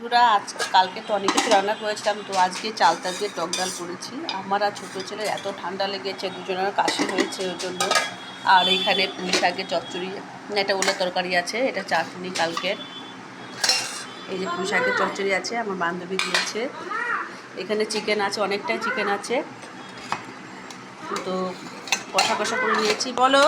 বন্ধুরা আজ কালকে তো অনেক কিছু রান্না করেছিলাম, তো আজকে চালতা দিয়ে টক ডাল করেছি। আমার আর ছোটো ছেলের এত ঠান্ডা লেগেছে, দুজনের কাশি হয়েছে ওই জন্য। আর এইখানে পুঁই শাকের চচ্চড়ি, এটা ওলের তরকারি আছে, এটা চাটনি কালকের। এই যে পুঁই শাকের চচ্চড়ি আছে, আমার বান্ধবী দিয়েছে। এখানে চিকেন আছে, অনেকটাই চিকেন আছে, তো কষা কষা করে নিয়েছি। বলো,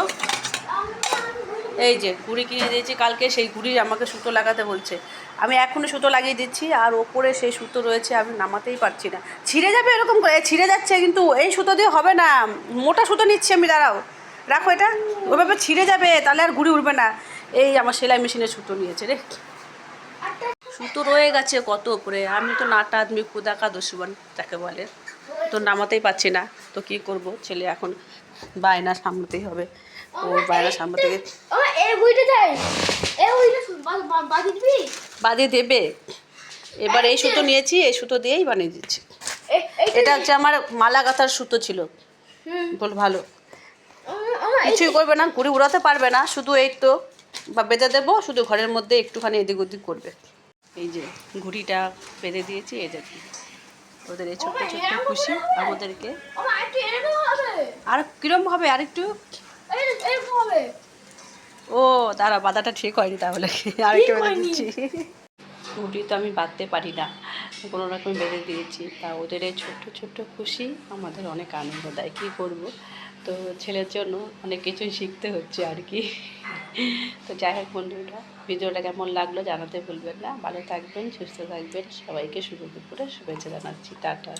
এই যে ঘুড়ি কিনে দিয়েছি কালকে, সেই ঘুড়ি আমাকে সুতো লাগাতে বলছে। আমি এখনও সুতো লাগিয়ে দিচ্ছি, আর ওপরে সেই সুতো রয়েছে, আমি নামাতেই পারছি না, ছিঁড়ে যাবে এরকম করে, ছিঁড়ে যাচ্ছে। কিন্তু এই সুতো দিয়ে হবে না, মোটা সুতো নিচ্ছি আমি, দাঁড়াও, রাখো এটা, ওইভাবে ছিঁড়ে যাবে, তাহলে আর ঘুড়ি উঠবে না। এই আমার সেলাই মেশিনের সুতো নিয়েছে রে, সুতো রয়ে গেছে কত উপরে। আমি তো নাটা আদমি খুদা কা দুশমন যাকে বলে, তো নামাতেই পারছি না। তো কি করব, ছেলে এখন বায়না সামলাতেই হবে, ও বায়না সামলাতে বাঁধিয়ে দেবে। এবার এই সুতো নিয়েছি, এই সুতো দিয়েই বানিয়ে দিচ্ছি। এটা হচ্ছে আমার মালা গাঁথার সুতো ছিল, বল ভালো, কিছুই করবে না, ঘুড়ি উড়াতে পারবে না, শুধু এই তো বা বেঁধে দেবো, শুধু ঘরের মধ্যে একটুখানি এদিক ওদিক করবে। এই যে ঘুড়িটা বেঁধে দিয়েছি, এই দেখি ওদের এই ছোট্ট ছোট্ট খুশি আমাদেরকে। আর কিরম হবে, আরেকটু, ও দাঁড়া, বাঁধাটা ঠিক হয়নি, তাহলে আরেকটু বেঁধে দিচ্ছি। ঘুড়ি তো আমি বাঁধতে পারি না, কোনো রকম বেঁধে দিয়েছি। তা ওদের এই ছোট্ট ছোট্ট খুশি আমাদের অনেক আনন্দ দেয়, কী করব। তো ছেলের জন্য অনেক কিছুই শিখতে হচ্ছে আর কি। তো যাই হোক বন্ধুরা, ভিডিওটা কেমন লাগলো জানাতে ভুলবেন না। ভালো থাকবেন, সুস্থ থাকবেন, সবাইকে শুভ দুপুরে শুভেচ্ছা জানাচ্ছি, টাটা।